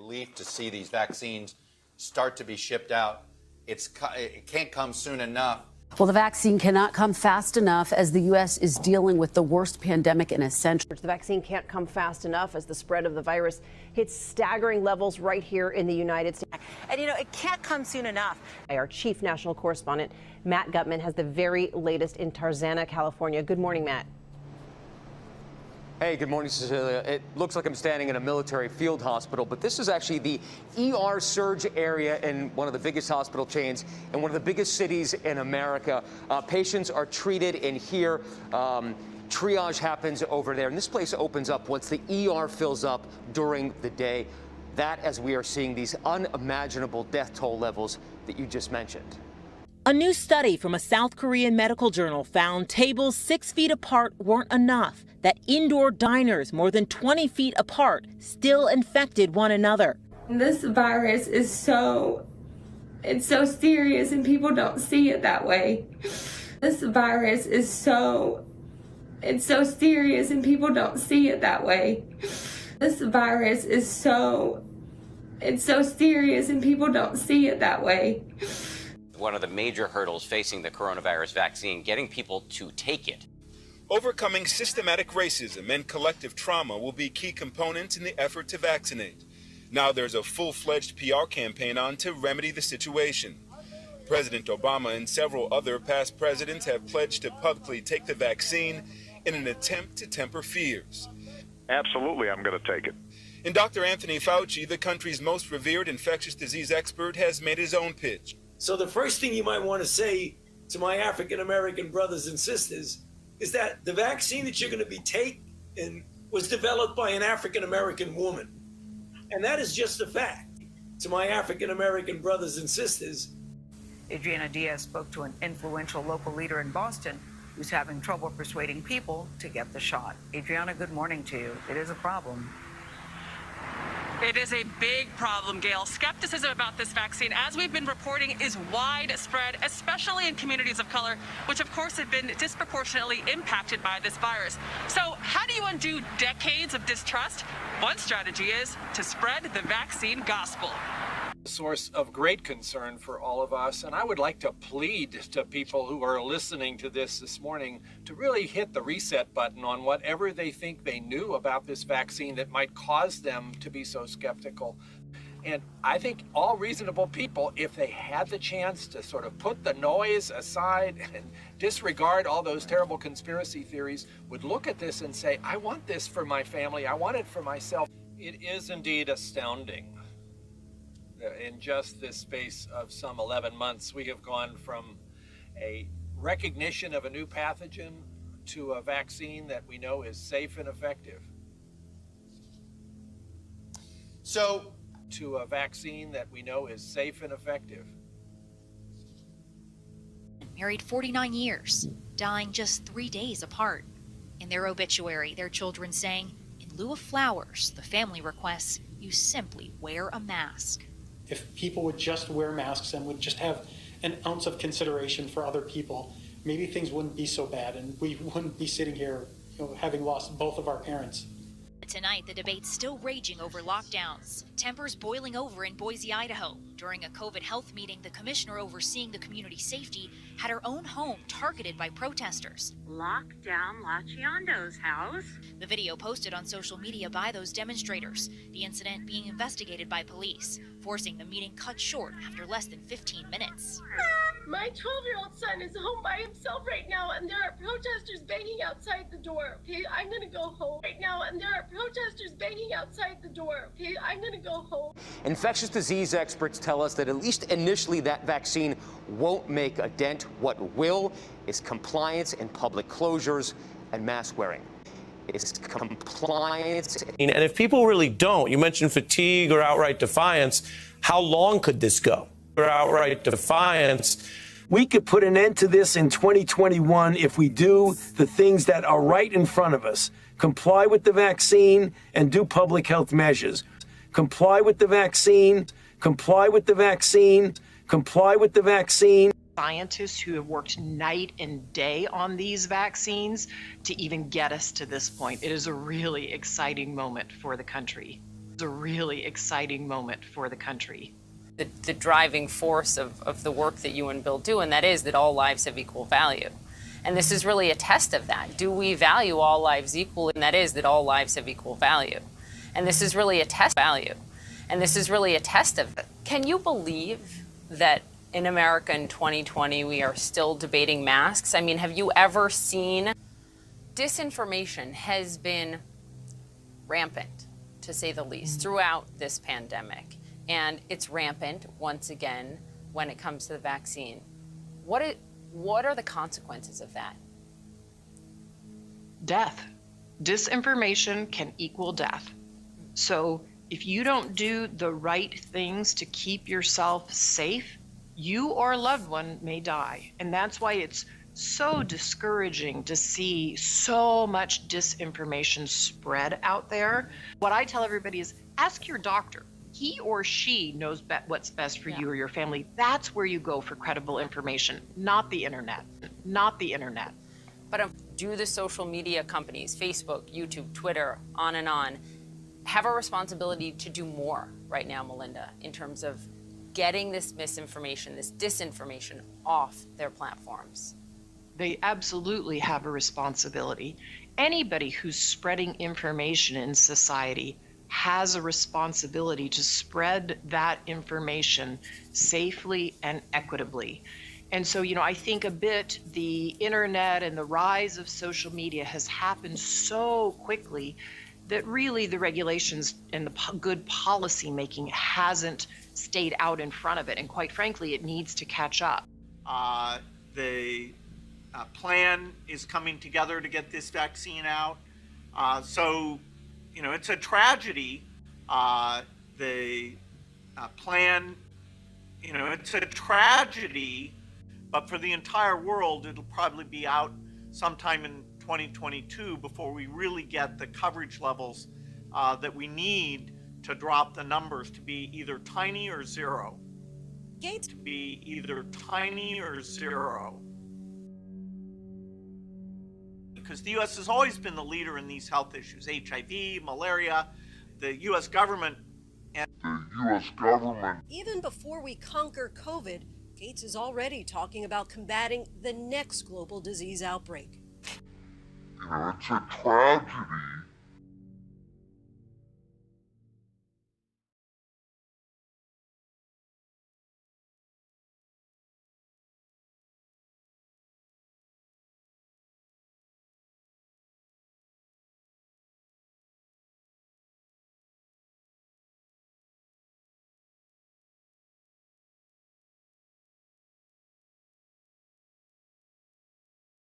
relief to see these vaccines start to be shipped out. It can't come soon enough. Well, the vaccine cannot come fast enough as the U.S. is dealing with the worst pandemic in a century. The vaccine can't come fast enough as the spread of the virus hits staggering levels right here in the United States. And, it can't come soon enough. Our chief national correspondent, Matt Gutman, has the very latest in Tarzana, California. Good morning, Matt. Hey, good morning, Cecilia. It looks like I'm standing in a military field hospital, but this is actually the ER surge area in one of the biggest hospital chains in one of the biggest cities in America. Patients are treated in here. Triage happens over there, and this place opens up once the ER fills up during the day. That as we are seeing these unimaginable death toll levels that you just mentioned. A new study from a South Korean medical journal found tables 6 feet apart weren't enough, that indoor diners more than 20 feet apart still infected one another. This virus is so serious and people don't see it that way. This virus is so serious and people don't see it that way. This virus is so serious and people don't see it that way. One of the major hurdles facing the coronavirus vaccine, getting people to take it. Overcoming systematic racism and collective trauma will be key components in the effort to vaccinate. Now there's a full-fledged PR campaign on to remedy the situation. President Obama and several other past presidents have pledged to publicly take the vaccine in an attempt to temper fears. Absolutely, I'm going to take it. And Dr. Anthony Fauci, the country's most revered infectious disease expert, has made his own pitch. So the first thing you might want to say to my African-American brothers and sisters is that the vaccine that you're going to be taking was developed by an African-American woman. And that is just a fact. To my African-American brothers and sisters. Adriana Diaz spoke to an influential local leader in Boston who's having trouble persuading people to get the shot. Adriana, good morning to you. It is a problem. It is a big problem, Gail. Skepticism about this vaccine, as we've been reporting, is widespread, especially in communities of color, which of course have been disproportionately impacted by this virus. So how do you undo decades of distrust? One strategy is to spread the vaccine gospel. A source of great concern for all of us, and I would like to plead to people who are listening to this morning to really hit the reset button on whatever they think they knew about this vaccine that might cause them to be so skeptical. And I think all reasonable people, if they had the chance to sort of put the noise aside and disregard all those terrible conspiracy theories, would look at this and say, I want this for my family, I want it for myself. It is indeed astounding. In just this space of some 11 months, we have gone from a recognition of a new pathogen to a vaccine that we know is safe and effective. To a vaccine that we know is safe and effective. Married 49 years, dying just 3 days apart. In their obituary, their children saying, in lieu of flowers, the family requests you simply wear a mask. If people would just wear masks and would just have an ounce of consideration for other people, maybe things wouldn't be so bad and we wouldn't be sitting here, having lost both of our parents. Tonight, the debate's still raging over lockdowns. Tempers boiling over in Boise, Idaho. During a COVID health meeting, the commissioner overseeing the community safety had her own home targeted by protesters. Lock down Lachiondo's house. The video posted on social media by those demonstrators. The incident being investigated by police, forcing the meeting cut short after less than 15 minutes. My 12-year-old son is home by himself right now, and there are protesters banging outside the door. Okay, I'm gonna go home right now, and there are protesters banging outside the door. Okay, I'm gonna go home. Infectious disease experts tell us that at least initially that vaccine won't make a dent. What will is compliance in public closures and mask wearing. It's compliance. And if people really don't, you mentioned fatigue or outright defiance, how long could this go? Or outright defiance. We could put an end to this in 2021 if we do the things that are right in front of us. Comply with the vaccine and do public health measures. Comply with the vaccine, comply with the vaccine, comply with the vaccine. Scientists who have worked night and day on these vaccines to even get us to this point. It is a really exciting moment for the country. It's a really exciting moment for the country. The driving force of the work that you and Bill do, and that is that all lives have equal value. And this is really a test of that. Do we value all lives equally? And that is that all lives have equal value. And this is really a test of value. And this is really a test of it. Can you believe that in America in 2020 we are still debating masks? I mean, have you ever seen? Disinformation has been rampant, to say the least, throughout this pandemic. And it's rampant, once again, when it comes to the vaccine. What are the consequences of that? Death. Disinformation can equal death. So if you don't do the right things to keep yourself safe, you or a loved one may die. And that's why it's so discouraging to see so much disinformation spread out there. What I tell everybody is ask your doctor. He or she knows what's best for you or your family. That's where you go for credible information, not the internet, not the internet. But do the social media companies, Facebook, YouTube, Twitter, on and on, have a responsibility to do more right now, Melinda, in terms of getting this misinformation, this disinformation off their platforms? They absolutely have a responsibility. Anybody who's spreading information in society has a responsibility to spread that information safely and equitably. And so, I think a bit the internet and the rise of social media has happened so quickly that really the regulations and the good policy making hasn't stayed out in front of it. And quite frankly, it needs to catch up. The plan is coming together to get this vaccine out. So it's a tragedy. The plan, it's a tragedy, but for the entire world, it'll probably be out sometime in 2022 before we really get the coverage levels that we need to drop the numbers to be either tiny or zero. Gates. To be either tiny or zero. Because the U.S. has always been the leader in these health issues, HIV, malaria, the U.S. government. Even before we conquer COVID, Gates is already talking about combating the next global disease outbreak. It's a tragedy